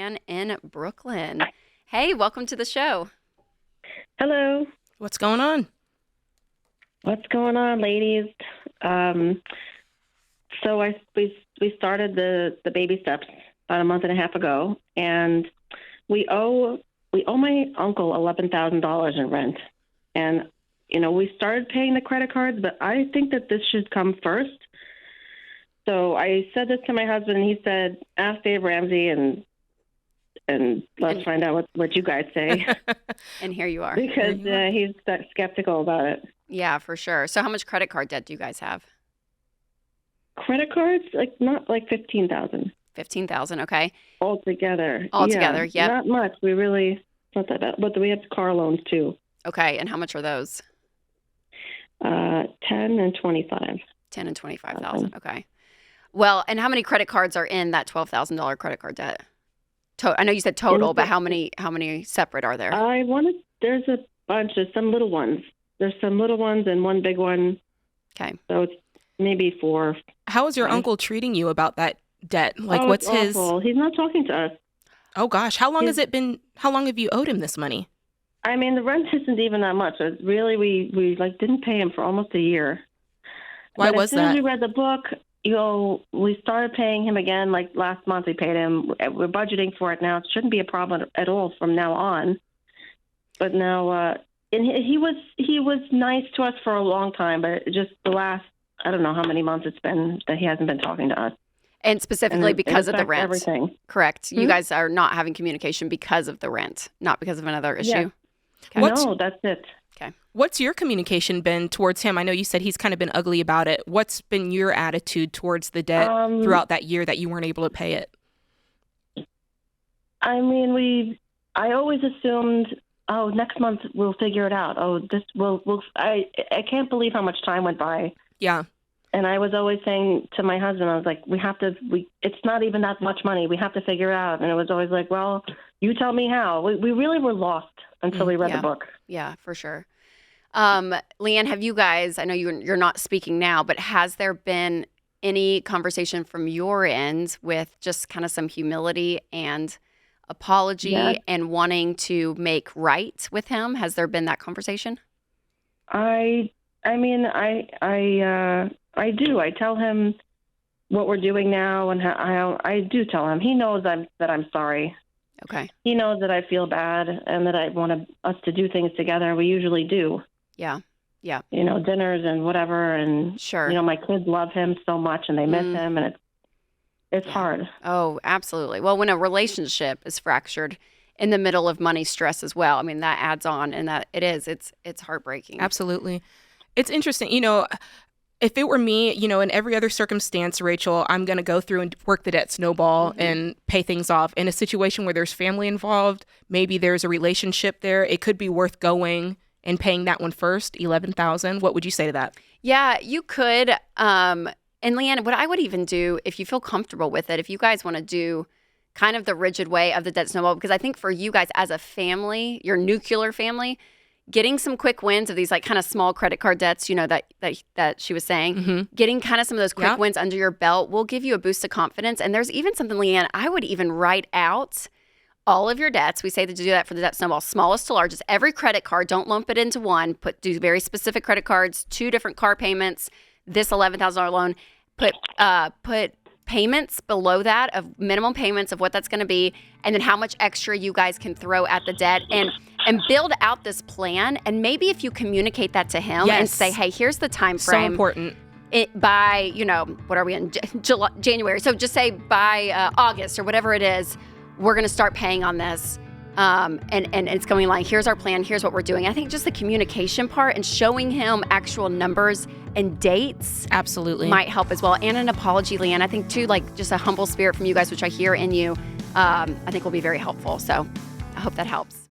Leanne in Brooklyn. Hey, welcome to the show. Hello. What's going on? What's going on, ladies? So we started the baby steps about a month and a half ago, and we owe my uncle $11,000 in rent, and we started paying the credit cards, but I think that this should come first. So I said this to my husband, and he said, "Ask Dave Ramsey and let's find out what you guys say." And here you are. Because he's skeptical about it. Yeah, for sure. So how much credit card debt do you guys have? Credit cards, not like 15,000. 15,000, okay. Altogether. Altogether, yeah. yep. Not much. It's not that bad. But we have car loans too. Okay, and how much are those? 10 and 25. 10 and 25,000, okay. Well, and how many credit cards are in that $12,000 credit card debt? I know you said total, but how many separate are there? There's a bunch. There's some little ones. There's some little ones and one big one. Okay. So it's maybe 4. How is your uncle treating you about that debt? What's it's awful. He's not talking to us. Oh gosh, how long has it been? How long have you owed him this money? I mean, the rent isn't even that much. It's really, we didn't pay him for almost a year. Why was that? As soon as we read the book, we started paying him again. Like last month, we paid him. We're budgeting for it now. It shouldn't be a problem at all from now on. But now, and he was nice to us for a long time, but just the last, I don't know how many months it's been that he hasn't been talking to us. And specifically because of the rent. Everything. Correct. You guys are not having communication because of the rent, not because of another issue. Yeah. Okay. No, that's it. Okay. What's your communication been towards him? I know you said he's kind of been ugly about it. What's been your attitude towards the debt throughout that year that you weren't able to pay it? I mean, I always assumed, next month we'll figure it out. I can't believe how much time went by. Yeah. And I was always saying to my husband, I was like, it's not even that much money. We have to figure it out. And it was always like, well, you tell me how. We really were lost until we read the book. Yeah, for sure. Leanne, have you guys, I know you're not speaking now, but has there been any conversation from your end with just kind of some humility and apology and wanting to make right with him? Has there been that conversation? I mean, I do. I tell him what we're doing now, and how I do tell him. He knows that I'm sorry. Okay. He knows that I feel bad and that I want us to do things together. We usually do. Yeah. Yeah. Dinners and whatever. And sure. My kids love him so much and they miss him, and it's hard. Oh, absolutely. Well, when a relationship is fractured in the middle of money stress as well, I mean, that adds on, and that it's heartbreaking. Absolutely. It's interesting. If it were me, in every other circumstance, Rachel, I'm going to go through and work the debt snowball and pay things off. In a situation where there's family involved, maybe there's a relationship there, it could be worth going and paying that one first, $11,000. What would you say to that? Yeah, you could. And Leanne, what I would even do, if you feel comfortable with it, if you guys want to do kind of the rigid way of the debt snowball, because I think for you guys as a family, your nuclear family, getting some quick wins of these like kind of small credit card debts, that she was saying, getting kind of some of those quick wins under your belt will give you a boost of confidence. And there's even something, Leanne, I would even write out all of your debts. We say to do that for the debt snowball, smallest to largest, every credit card. Don't lump it into one. Do very specific credit cards, 2 different car payments, this $11,000 loan. Put payments below that of minimum payments of what that's going to be, and then how much extra you guys can throw at the debt, and build out this plan. And maybe if you communicate that to him and say, hey, here's the time frame. So important. By, what are we in? January. So just say by August or whatever it is, we're going to start paying on this. And it's going like, here's our plan. Here's what we're doing. I think just the communication part and showing him actual numbers and dates absolutely might help as well. And an apology, Leanne. I think too, like just a humble spirit from you guys, which I hear in you, I think will be very helpful. So I hope that helps.